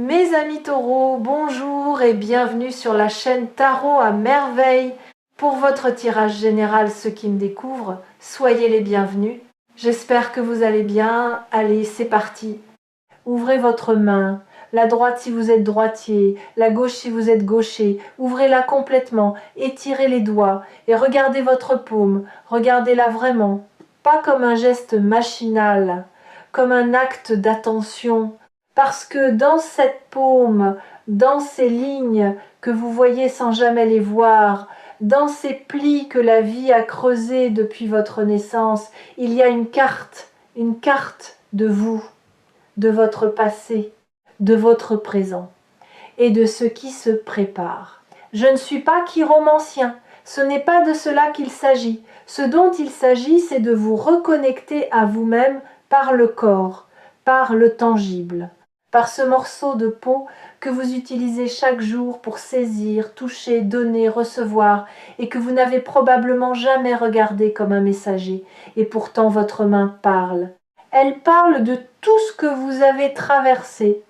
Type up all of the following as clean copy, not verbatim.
Mes amis taureaux, bonjour et bienvenue sur la chaîne Tarot à merveille. Pour votre tirage général, ceux qui me découvrent, soyez les bienvenus. J'espère que vous allez bien. Allez, c'est parti. Ouvrez votre main, la droite si vous êtes droitier, la gauche si vous êtes gaucher. Ouvrez-la complètement, étirez les doigts et regardez votre paume. Regardez-la vraiment, pas comme un geste machinal, comme un acte d'attention. Parce que dans cette paume, dans ces lignes que vous voyez sans jamais les voir, dans ces plis que la vie a creusés depuis votre naissance, il y a une carte de vous, de votre passé, de votre présent et de ce qui se prépare. Je ne suis pas chiromancien, ce n'est pas de cela qu'il s'agit. Ce dont il s'agit, c'est de vous reconnecter à vous-même par le corps, par le tangible, par ce morceau de peau que vous utilisez chaque jour pour saisir, toucher, donner, recevoir, et que vous n'avez probablement jamais regardé comme un messager, et pourtant votre main parle. Elle parle de tout ce que vous avez traversé,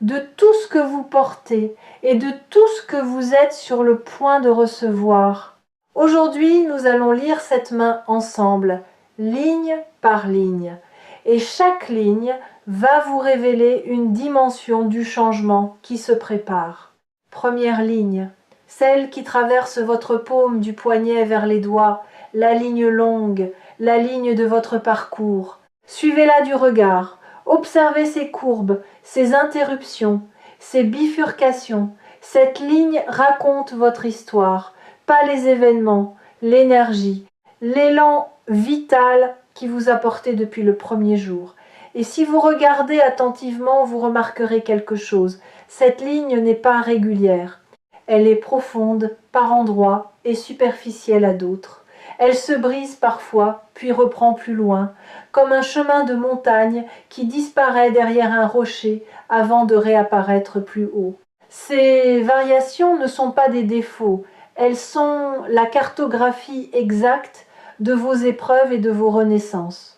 de tout ce que vous portez et de tout ce que vous êtes sur le point de recevoir. Aujourd'hui, nous allons lire cette main ensemble, ligne par ligne, et chaque ligne va vous révéler une dimension du changement qui se prépare. Première ligne, celle qui traverse votre paume du poignet vers les doigts, la ligne longue, la ligne de votre parcours. Suivez-la du regard, observez ces courbes, ces interruptions, ces bifurcations. Cette ligne raconte votre histoire, pas les événements, l'énergie, l'élan vital qui vous a porté depuis le premier jour. Et si vous regardez attentivement, vous remarquerez quelque chose. Cette ligne n'est pas régulière. Elle est profonde par endroits et superficielle à d'autres. Elle se brise parfois, puis reprend plus loin, comme un chemin de montagne qui disparaît derrière un rocher avant de réapparaître plus haut. Ces variations ne sont pas des défauts, elles sont la cartographie exacte de vos épreuves et de vos renaissances.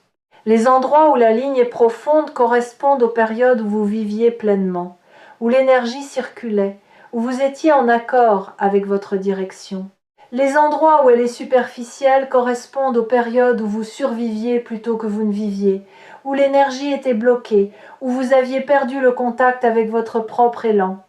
Les endroits où la ligne est profonde correspondent aux périodes où vous viviez pleinement, où l'énergie circulait, où vous étiez en accord avec votre direction. Les endroits où elle est superficielle correspondent aux périodes où vous surviviez plutôt que vous ne viviez, où l'énergie était bloquée, où vous aviez perdu le contact avec votre propre élan.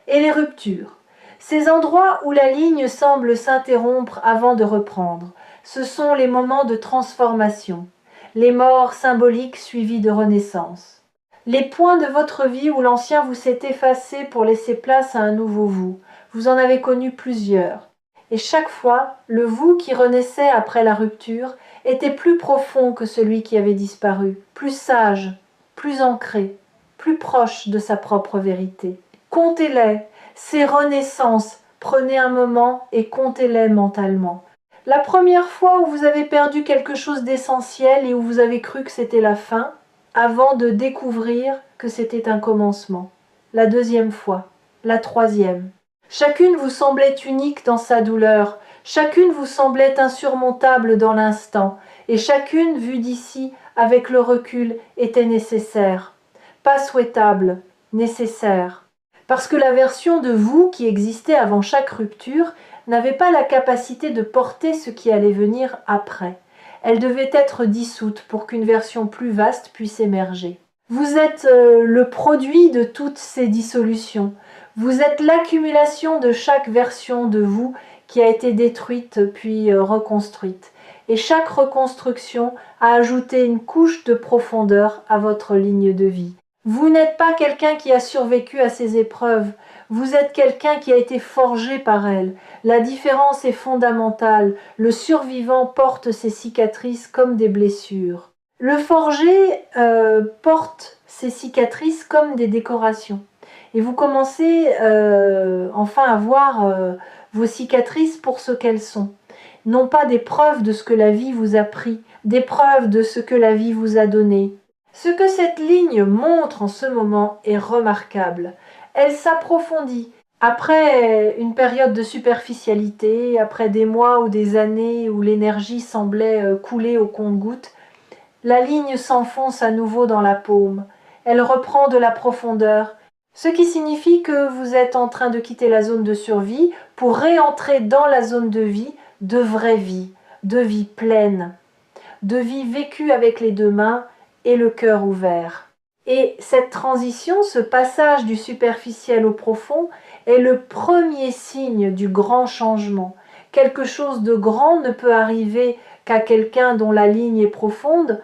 Et les ruptures. Ces endroits où la ligne semble s'interrompre avant de reprendre, ce sont les moments de transformation, les morts symboliques suivies de renaissance. Les points de votre vie où l'ancien vous s'est effacé pour laisser place à un nouveau vous. Vous en avez connu plusieurs. Et chaque fois, le vous qui renaissait après la rupture était plus profond que celui qui avait disparu, plus sage, plus ancré, plus proche de sa propre vérité. Comptez-les, ces renaissances, prenez un moment et comptez-les mentalement. La première fois où vous avez perdu quelque chose d'essentiel et où vous avez cru que c'était la fin, avant de découvrir que c'était un commencement. La deuxième fois, la troisième. Chacune vous semblait unique dans sa douleur, chacune vous semblait insurmontable dans l'instant, et chacune, vue d'ici, avec le recul, était nécessaire. Pas souhaitable, nécessaire. Parce que la version de vous qui existait avant chaque rupture n'avait pas la capacité de porter ce qui allait venir après. Elle devait être dissoute pour qu'une version plus vaste puisse émerger. Vous êtes le produit de toutes ces dissolutions. Vous êtes l'accumulation de chaque version de vous qui a été détruite puis reconstruite. Et chaque reconstruction a ajouté une couche de profondeur à votre ligne de vie. Vous n'êtes pas quelqu'un qui a survécu à ces épreuves. Vous êtes quelqu'un qui a été forgé par elles. La différence est fondamentale. Le survivant porte ses cicatrices comme des blessures. Le forgé porte ses cicatrices comme des décorations. Et vous commencez enfin à voir vos cicatrices pour ce qu'elles sont. Non pas des preuves de ce que la vie vous a pris, des preuves de ce que la vie vous a donné. Ce que cette ligne montre en ce moment est remarquable. Elle s'approfondit. Après une période de superficialité, après des mois ou des années où l'énergie semblait couler au compte-gouttes, la ligne s'enfonce à nouveau dans la paume. Elle reprend de la profondeur. Ce qui signifie que vous êtes en train de quitter la zone de survie pour réentrer dans la zone de vie, de vraie vie, de vie pleine, de vie vécue avec les deux mains et le cœur ouvert. Et cette transition, ce passage du superficiel au profond, est le premier signe du grand changement. Quelque chose de grand ne peut arriver qu'à quelqu'un dont la ligne est profonde,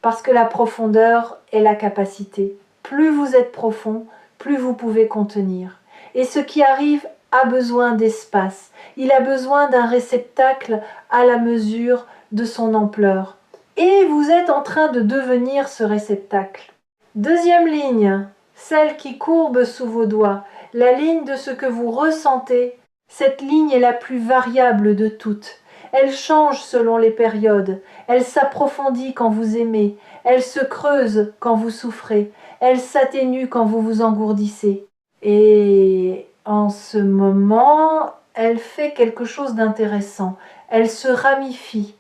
parce que la profondeur est la capacité. Plus vous êtes profond, plus vous pouvez contenir. Et ce qui arrive a besoin d'espace. Il a besoin d'un réceptacle à la mesure de son ampleur. Et vous êtes en train de devenir ce réceptacle. Deuxième ligne, celle qui courbe sous vos doigts, la ligne de ce que vous ressentez. Cette ligne est la plus variable de toutes. Elle change selon les périodes, elle s'approfondit quand vous aimez, elle se creuse quand vous souffrez, elle s'atténue quand vous vous engourdissez. Et en ce moment, elle fait quelque chose d'intéressant. Elle se ramifie.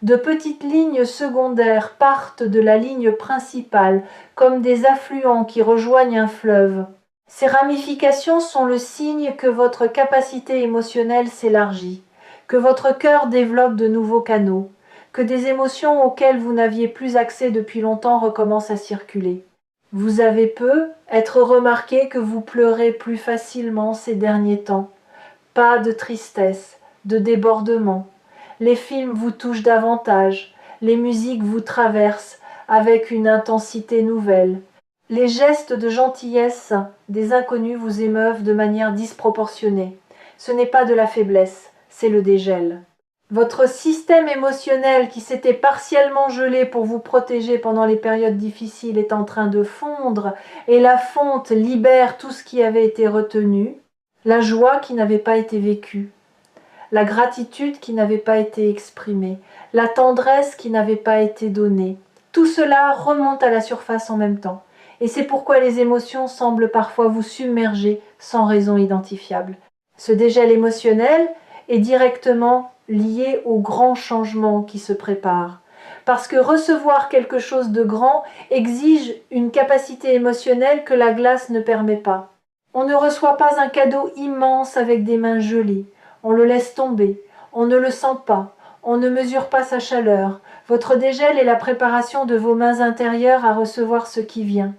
De petites lignes secondaires partent de la ligne principale, comme des affluents qui rejoignent un fleuve. Ces ramifications sont le signe que votre capacité émotionnelle s'élargit, que votre cœur développe de nouveaux canaux, que des émotions auxquelles vous n'aviez plus accès depuis longtemps recommencent à circuler. Vous avez peu être remarqué que vous pleurez plus facilement ces derniers temps. Pas de tristesse, de débordement. Les films vous touchent davantage, les musiques vous traversent avec une intensité nouvelle. Les gestes de gentillesse des inconnus vous émeuvent de manière disproportionnée. Ce n'est pas de la faiblesse, c'est le dégel. Votre système émotionnel qui s'était partiellement gelé pour vous protéger pendant les périodes difficiles est en train de fondre et la fonte libère tout ce qui avait été retenu, la joie qui n'avait pas été vécue, la gratitude qui n'avait pas été exprimée, la tendresse qui n'avait pas été donnée. Tout cela remonte à la surface en même temps. Et c'est pourquoi les émotions semblent parfois vous submerger sans raison identifiable. Ce dégel émotionnel est directement lié au grand changement qui se prépare. Parce que recevoir quelque chose de grand exige une capacité émotionnelle que la glace ne permet pas. On ne reçoit pas un cadeau immense avec des mains gelées. On le laisse tomber. On ne le sent pas. On ne mesure pas sa chaleur. Votre dégel est la préparation de vos mains intérieures à recevoir ce qui vient.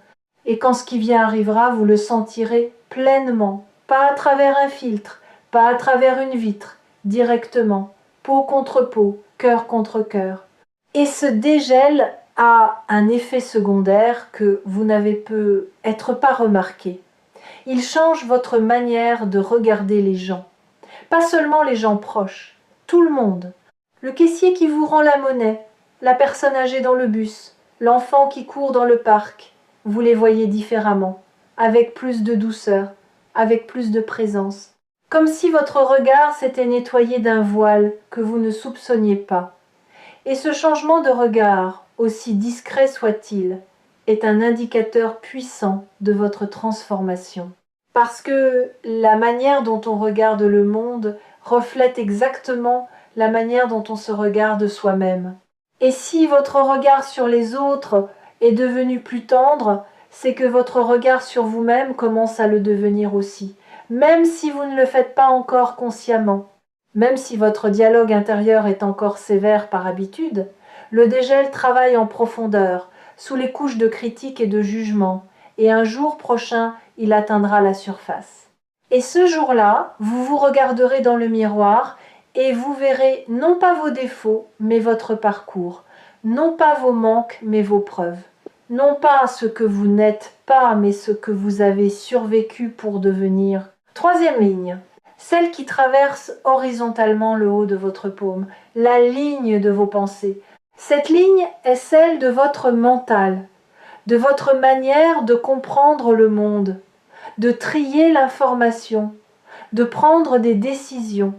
Et quand ce qui vient arrivera, vous le sentirez pleinement, pas à travers un filtre, pas à travers une vitre, directement, peau contre peau, cœur contre cœur. Et ce dégel a un effet secondaire que vous n'avez peut-être pas remarqué. Il change votre manière de regarder les gens. Pas seulement les gens proches, tout le monde. Le caissier qui vous rend la monnaie, la personne âgée dans le bus, l'enfant qui court dans le parc, vous les voyez différemment, avec plus de douceur, avec plus de présence. Comme si votre regard s'était nettoyé d'un voile que vous ne soupçonniez pas. Et ce changement de regard, aussi discret soit-il, est un indicateur puissant de votre transformation. Parce que la manière dont on regarde le monde reflète exactement la manière dont on se regarde soi-même. Et si votre regard sur les autres est devenu plus tendre, c'est que votre regard sur vous-même commence à le devenir aussi, même si vous ne le faites pas encore consciemment. Même si votre dialogue intérieur est encore sévère par habitude, le dégel travaille en profondeur, sous les couches de critique et de jugement, et un jour prochain, il atteindra la surface. Et ce jour-là, vous vous regarderez dans le miroir et vous verrez non pas vos défauts, mais votre parcours, non pas vos manques, mais vos preuves, non pas ce que vous n'êtes pas, mais ce que vous avez survécu pour devenir. Troisième ligne, celle qui traverse horizontalement le haut de votre paume, la ligne de vos pensées. Cette ligne est celle de votre mental, de votre manière de comprendre le monde, de trier l'information, de prendre des décisions.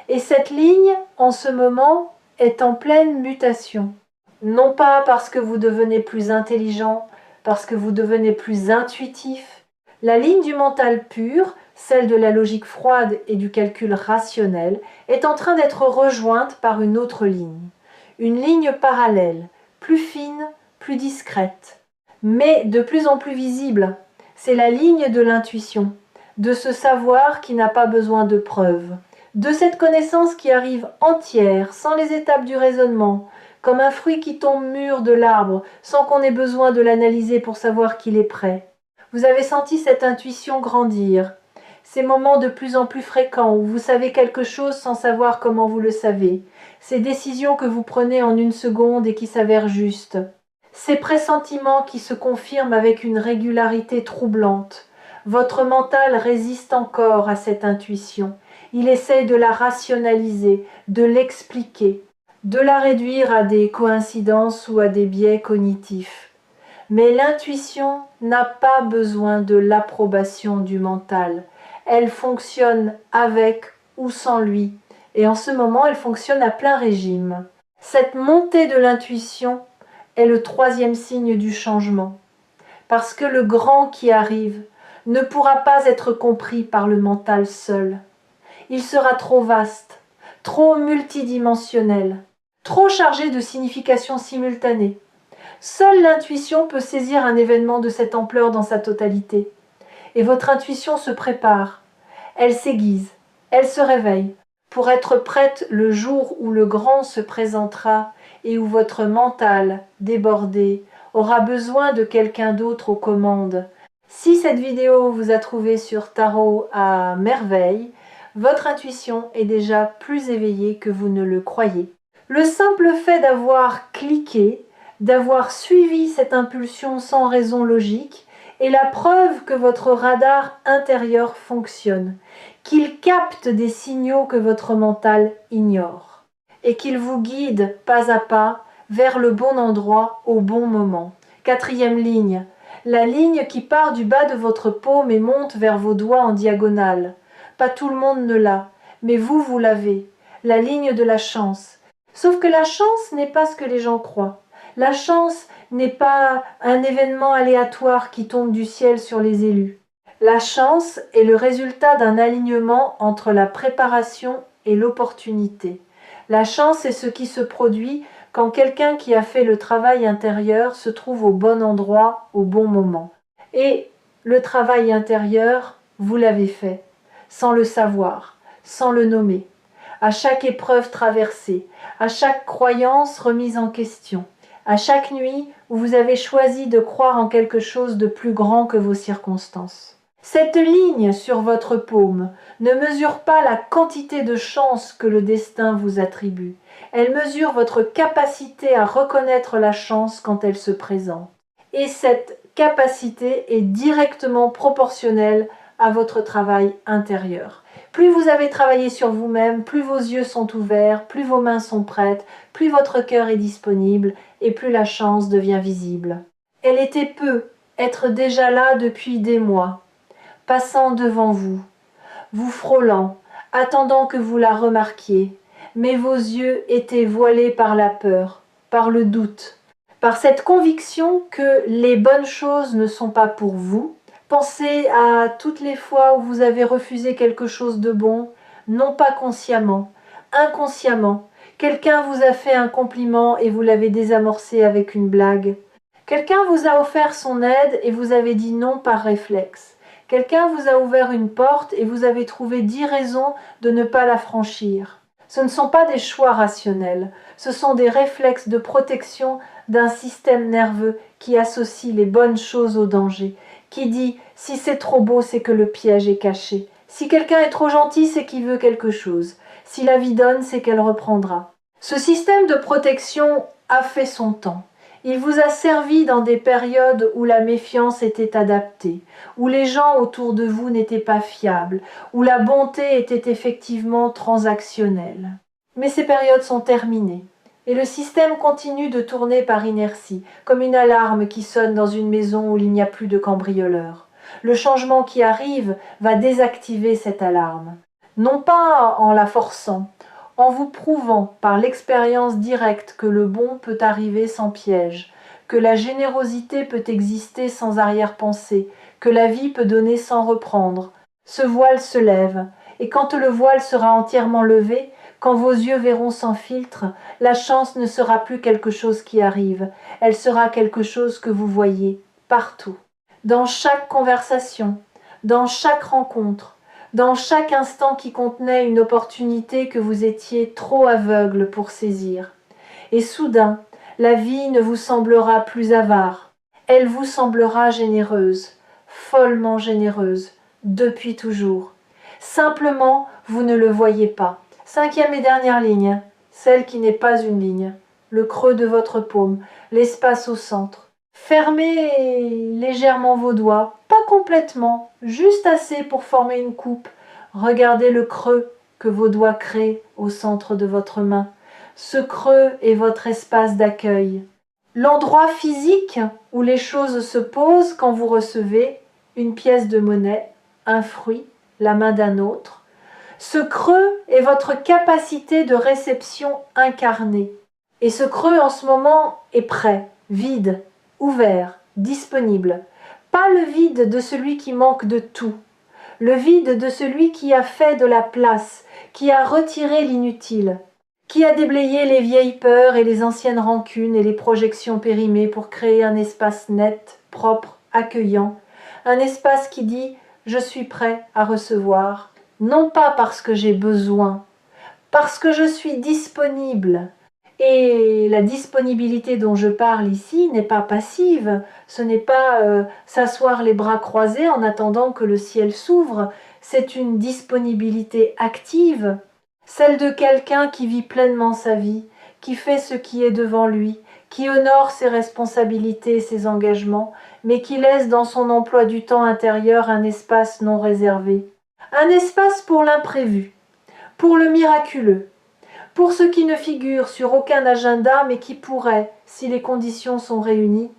Et cette ligne, en ce moment, est en pleine mutation. Non pas parce que vous devenez plus intelligent, parce que vous devenez plus intuitif. La ligne du mental pur, celle de la logique froide et du calcul rationnel, est en train d'être rejointe par une autre ligne. Une ligne parallèle, plus fine, plus discrète, mais de plus en plus visible. C'est la ligne de l'intuition, de ce savoir qui n'a pas besoin de preuves, de cette connaissance qui arrive entière, sans les étapes du raisonnement, comme un fruit qui tombe mûr de l'arbre, sans qu'on ait besoin de l'analyser pour savoir qu'il est prêt. Vous avez senti cette intuition grandir, ces moments de plus en plus fréquents où vous savez quelque chose sans savoir comment vous le savez, ces décisions que vous prenez en une seconde et qui s'avèrent justes, ces pressentiments qui se confirment avec une régularité troublante. Votre mental résiste encore à cette intuition. Il essaie de la rationaliser, de l'expliquer, de la réduire à des coïncidences ou à des biais cognitifs. Mais l'intuition n'a pas besoin de l'approbation du mental. Elle fonctionne avec ou sans lui. Et en ce moment, elle fonctionne à plein régime. Cette montée de l'intuition est le troisième signe du changement. Parce que le grand qui arrive ne pourra pas être compris par le mental seul. Il sera trop vaste, trop multidimensionnel, trop chargé de significations simultanées. Seule l'intuition peut saisir un événement de cette ampleur dans sa totalité. Et votre intuition se prépare, elle s'aiguise, elle se réveille, pour être prête le jour où le grand se présentera et où votre mental, débordé, aura besoin de quelqu'un d'autre aux commandes. Si cette vidéo vous a trouvé sur Tarot à merveille, votre intuition est déjà plus éveillée que vous ne le croyez. Le simple fait d'avoir cliqué, d'avoir suivi cette impulsion sans raison logique, est la preuve que votre radar intérieur fonctionne, qu'il capte des signaux que votre mental ignore, et qu'il vous guide pas à pas vers le bon endroit au bon moment. Quatrième ligne, la ligne qui part du bas de votre paume et monte vers vos doigts en diagonale. Pas tout le monde ne l'a, mais vous l'avez, la ligne de la chance. Sauf que la chance n'est pas ce que les gens croient. La chance n'est pas un événement aléatoire qui tombe du ciel sur les élus. La chance est le résultat d'un alignement entre la préparation et l'opportunité. La chance est ce qui se produit quand quelqu'un qui a fait le travail intérieur se trouve au bon endroit au bon moment. Et le travail intérieur, vous l'avez fait, sans le savoir, sans le nommer. À chaque épreuve traversée, à chaque croyance remise en question, à chaque nuit où vous avez choisi de croire en quelque chose de plus grand que vos circonstances. Cette ligne sur votre paume ne mesure pas la quantité de chance que le destin vous attribue. Elle mesure votre capacité à reconnaître la chance quand elle se présente. Et cette capacité est directement proportionnelle à votre travail intérieur. Plus vous avez travaillé sur vous-même, plus vos yeux sont ouverts, plus vos mains sont prêtes, plus votre cœur est disponible et plus la chance devient visible. Elle était peu, être déjà là depuis des mois, passant devant vous, vous frôlant, attendant que vous la remarquiez, mais vos yeux étaient voilés par la peur, par le doute, par cette conviction que les bonnes choses ne sont pas pour vous. Pensez à toutes les fois où vous avez refusé quelque chose de bon, non pas consciemment, inconsciemment. Quelqu'un vous a fait un compliment et vous l'avez désamorcé avec une blague. Quelqu'un vous a offert son aide et vous avez dit non par réflexe. Quelqu'un vous a ouvert une porte et vous avez trouvé 10 raisons de ne pas la franchir. Ce ne sont pas des choix rationnels, ce sont des réflexes de protection d'un système nerveux qui associe les bonnes choses au danger, qui dit « si c'est trop beau, c'est que le piège est caché ». Si quelqu'un est trop gentil, c'est qu'il veut quelque chose. Si la vie donne, c'est qu'elle reprendra. Ce système de protection a fait son temps. Il vous a servi dans des périodes où la méfiance était adaptée, où les gens autour de vous n'étaient pas fiables, où la bonté était effectivement transactionnelle. Mais ces périodes sont terminées, et le système continue de tourner par inertie, comme une alarme qui sonne dans une maison où il n'y a plus de cambrioleurs. Le changement qui arrive va désactiver cette alarme, non pas en la forçant, en vous prouvant par l'expérience directe que le bon peut arriver sans piège, que la générosité peut exister sans arrière-pensée, que la vie peut donner sans reprendre. Ce voile se lève, et quand le voile sera entièrement levé, quand vos yeux verront sans filtre, la chance ne sera plus quelque chose qui arrive, elle sera quelque chose que vous voyez partout. dans chaque conversation, dans chaque rencontre, dans chaque instant qui contenait une opportunité que vous étiez trop aveugle pour saisir. Et soudain, la vie ne vous semblera plus avare, elle vous semblera généreuse, follement généreuse, depuis toujours. Simplement, vous ne le voyez pas. 5e et dernière ligne, celle qui n'est pas une ligne, le creux de votre paume, l'espace au centre. Fermez légèrement vos doigts, pas complètement, juste assez pour former une coupe. Regardez le creux que vos doigts créent au centre de votre main. Ce creux est votre espace d'accueil. L'endroit physique où les choses se posent quand vous recevez une pièce de monnaie, un fruit, la main d'un autre. Ce creux est votre capacité de réception incarnée. Et ce creux en ce moment est prêt, vide, ouvert, disponible. Pas le vide de celui qui manque de tout, le vide de celui qui a fait de la place, qui a retiré l'inutile, qui a déblayé les vieilles peurs et les anciennes rancunes et les projections périmées pour créer un espace net, propre, accueillant, un espace qui dit « je suis prêt à recevoir », non pas parce que j'ai besoin, parce que je suis disponible. Et la disponibilité dont je parle ici n'est pas passive, ce n'est pas s'asseoir les bras croisés en attendant que le ciel s'ouvre, c'est une disponibilité active, celle de quelqu'un qui vit pleinement sa vie, qui fait ce qui est devant lui, qui honore ses responsabilités et ses engagements, mais qui laisse dans son emploi du temps intérieur un espace non réservé. Un espace pour l'imprévu, pour le miraculeux, pour ce qui ne figure sur aucun agenda mais qui pourrait, si les conditions sont réunies,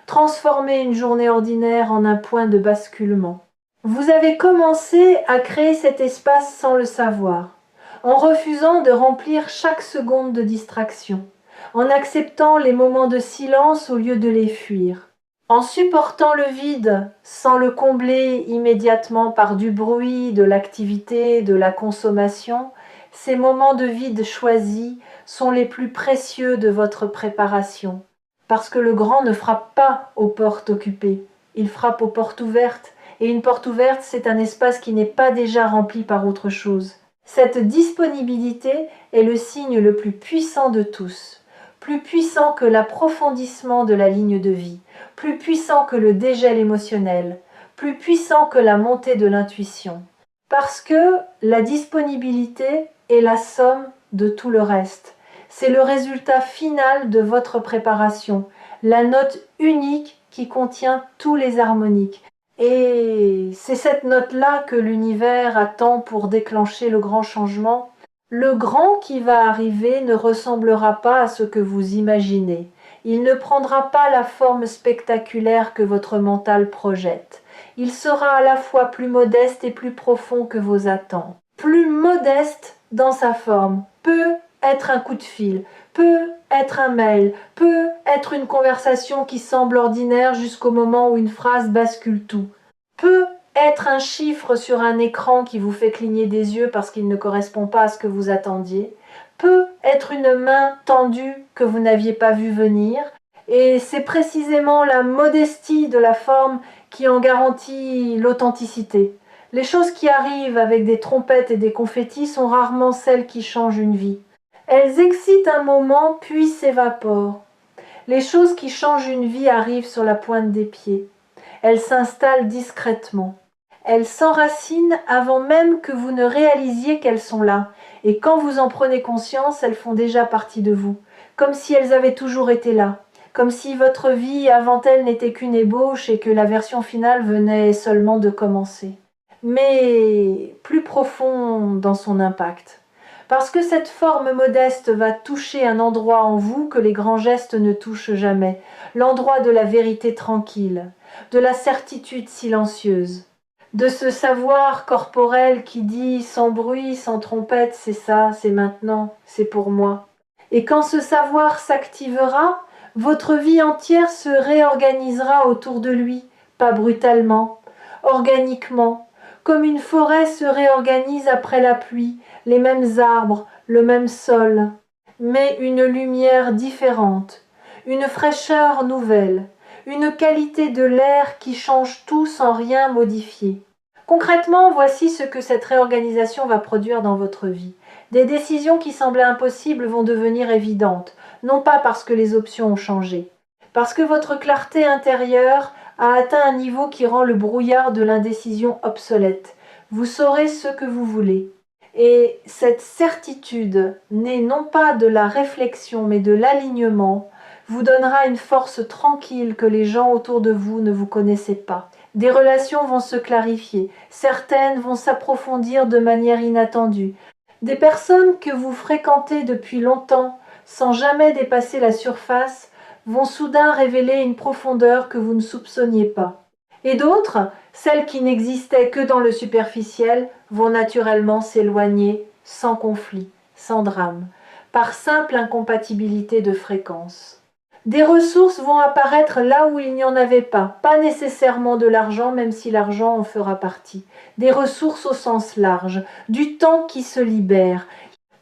transformer une journée ordinaire en un point de basculement. Vous avez commencé à créer cet espace sans le savoir, en refusant de remplir chaque seconde de distraction, en acceptant les moments de silence au lieu de les fuir, en supportant le vide sans le combler immédiatement par du bruit, de l'activité, de la consommation. Ces moments de vide choisis sont les plus précieux de votre préparation, parce que le grand ne frappe pas aux portes occupées, il frappe aux portes ouvertes, et une porte ouverte, c'est un espace qui n'est pas déjà rempli par autre chose. Cette disponibilité est le signe le plus puissant de tous, plus puissant que l'approfondissement de la ligne de vie, plus puissant que le dégel émotionnel, plus puissant que la montée de l'intuition. Parce que la disponibilité est la somme de tout le reste. C'est le résultat final de votre préparation, la note unique qui contient tous les harmoniques. Et c'est cette note-là que l'univers attend pour déclencher le grand changement. Le grand qui va arriver ne ressemblera pas à ce que vous imaginez. Il ne prendra pas la forme spectaculaire que votre mental projette. Il sera à la fois plus modeste et plus profond que vos attentes. Plus modeste dans sa forme, peut être un coup de fil, peut être un mail, peut être une conversation qui semble ordinaire jusqu'au moment où une phrase bascule tout, peut être un chiffre sur un écran qui vous fait cligner des yeux parce qu'il ne correspond pas à ce que vous attendiez, peut être une main tendue que vous n'aviez pas vue venir, et c'est précisément la modestie de la forme qui en garantit l'authenticité. Les choses qui arrivent avec des trompettes et des confettis sont rarement celles qui changent une vie. Elles excitent un moment puis s'évaporent. Les choses qui changent une vie arrivent sur la pointe des pieds. Elles s'installent discrètement. Elles s'enracinent avant même que vous ne réalisiez qu'elles sont là. Et quand vous en prenez conscience, elles font déjà partie de vous, comme si elles avaient toujours été là. Comme si votre vie avant elle n'était qu'une ébauche et que la version finale venait seulement de commencer. Mais plus profond dans son impact. Parce que cette forme modeste va toucher un endroit en vous que les grands gestes ne touchent jamais, l'endroit de la vérité tranquille, de la certitude silencieuse, de ce savoir corporel qui dit sans bruit, sans trompette, c'est ça, c'est maintenant, c'est pour moi. Et quand ce savoir s'activera, votre vie entière se réorganisera autour de lui, pas brutalement, organiquement, comme une forêt se réorganise après la pluie, les mêmes arbres, le même sol, mais une lumière différente, une fraîcheur nouvelle, une qualité de l'air qui change tout sans rien modifier. Concrètement, voici ce que cette réorganisation va produire dans votre vie. Des décisions qui semblaient impossibles vont devenir évidentes, non pas parce que les options ont changé, parce que votre clarté intérieure a atteint un niveau qui rend le brouillard de l'indécision obsolète. Vous saurez ce que vous voulez. Et cette certitude, née non pas de la réflexion mais de l'alignement, vous donnera une force tranquille que les gens autour de vous ne vous connaissaient pas. Des relations vont se clarifier, certaines vont s'approfondir de manière inattendue. Des personnes que vous fréquentez depuis longtemps, sans jamais dépasser la surface, vont soudain révéler une profondeur que vous ne soupçonniez pas. Et d'autres, celles qui n'existaient que dans le superficiel, vont naturellement s'éloigner sans conflit, sans drame, par simple incompatibilité de fréquence. Des ressources vont apparaître là où il n'y en avait pas nécessairement de l'argent, même si l'argent en fera partie. Des ressources au sens large, du temps qui se libère,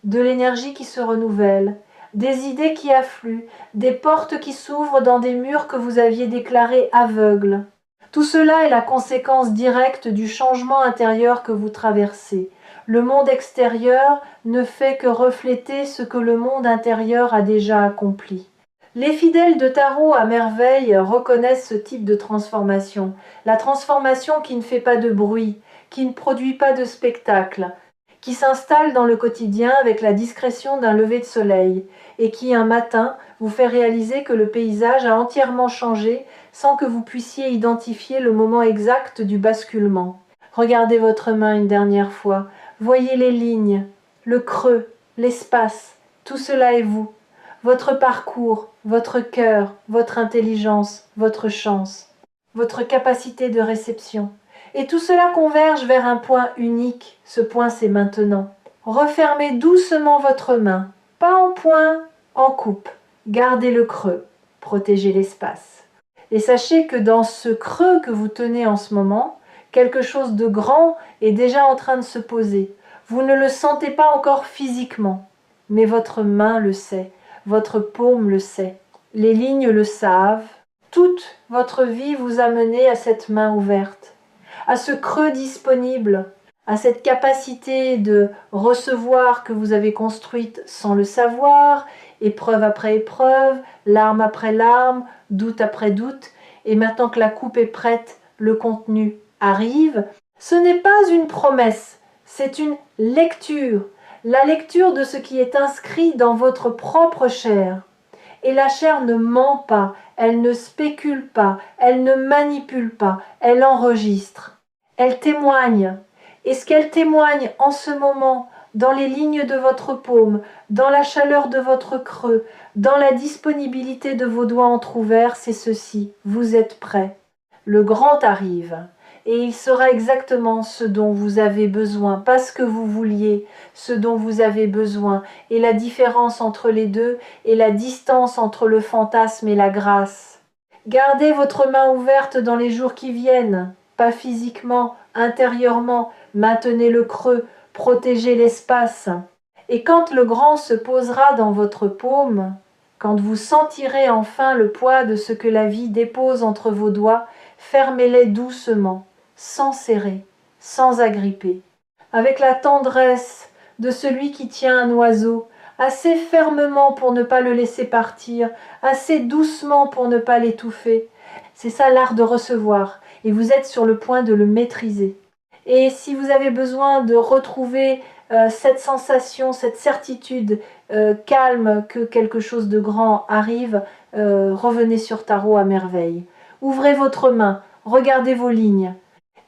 de l'énergie qui se renouvelle, des idées qui affluent, des portes qui s'ouvrent dans des murs que vous aviez déclarés aveugles. Tout cela est la conséquence directe du changement intérieur que vous traversez. Le monde extérieur ne fait que refléter ce que le monde intérieur a déjà accompli. Les fidèles de tarot à merveille reconnaissent ce type de transformation. La transformation qui ne fait pas de bruit, qui ne produit pas de spectacle, qui s'installe dans le quotidien avec la discrétion d'un lever de soleil et qui, un matin, vous fait réaliser que le paysage a entièrement changé sans que vous puissiez identifier le moment exact du basculement. Regardez votre main une dernière fois, voyez les lignes, le creux, l'espace, tout cela est vous. Votre parcours, votre cœur, votre intelligence, votre chance, votre capacité de réception. Et tout cela converge vers un point unique. Ce point, c'est maintenant. Refermez doucement votre main, pas en point, en coupe. Gardez le creux, protégez l'espace. Et sachez que dans ce creux que vous tenez en ce moment, quelque chose de grand est déjà en train de se poser. Vous ne le sentez pas encore physiquement, mais votre main le sait. Votre paume le sait, les lignes le savent. Toute votre vie vous a mené à cette main ouverte, à ce creux disponible, à cette capacité de recevoir que vous avez construite sans le savoir, épreuve après épreuve, larme après larme, doute après doute, et maintenant que la coupe est prête, le contenu arrive. Ce n'est pas une promesse, c'est une lecture. La lecture de ce qui est inscrit dans votre propre chair. Et la chair ne ment pas, elle ne spécule pas, elle ne manipule pas, elle enregistre. Elle témoigne. Et ce qu'elle témoigne en ce moment, dans les lignes de votre paume, dans la chaleur de votre creux, dans la disponibilité de vos doigts entr'ouverts, c'est ceci. Vous êtes prêts. Le grand arrive. Et il sera exactement ce dont vous avez besoin, pas ce que vous vouliez, ce dont vous avez besoin. Et la différence entre les deux est la distance entre le fantasme et la grâce. Gardez votre main ouverte dans les jours qui viennent, pas physiquement, intérieurement, maintenez le creux, protégez l'espace. Et quand le grand se posera dans votre paume, quand vous sentirez enfin le poids de ce que la vie dépose entre vos doigts, fermez-les doucement, sans serrer, sans agripper, avec la tendresse de celui qui tient un oiseau, assez fermement pour ne pas le laisser partir, assez doucement pour ne pas l'étouffer. C'est ça l'art de recevoir, et vous êtes sur le point de le maîtriser. Et si vous avez besoin de retrouver cette sensation, cette certitude calme que quelque chose de grand arrive, revenez sur Tarot à merveille. Ouvrez votre main, regardez vos lignes.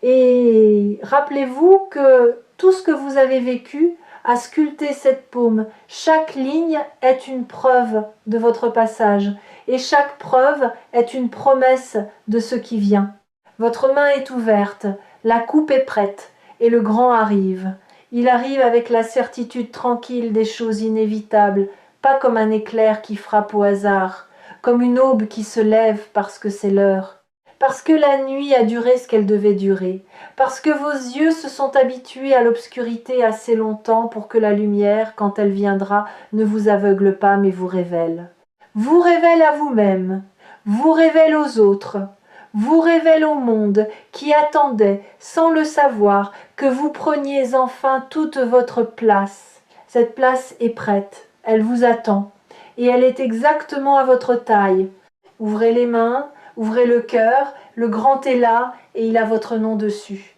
Et rappelez-vous que tout ce que vous avez vécu a sculpté cette paume. Chaque ligne est une preuve de votre passage. Et chaque preuve est une promesse de ce qui vient. Votre main est ouverte, la coupe est prête, et le grand arrive. Il arrive avec la certitude tranquille des choses inévitables, pas comme un éclair qui frappe au hasard, comme une aube qui se lève parce que c'est l'heure. Parce que la nuit a duré ce qu'elle devait durer, parce que vos yeux se sont habitués à l'obscurité assez longtemps pour que la lumière, quand elle viendra, ne vous aveugle pas mais vous révèle. Vous révèle à vous-même, vous révèle aux autres, vous révèle au monde qui attendait, sans le savoir, que vous preniez enfin toute votre place. Cette place est prête, elle vous attend, et elle est exactement à votre taille. Ouvrez les mains, ouvrez le cœur, le grand est là, et il a votre nom dessus.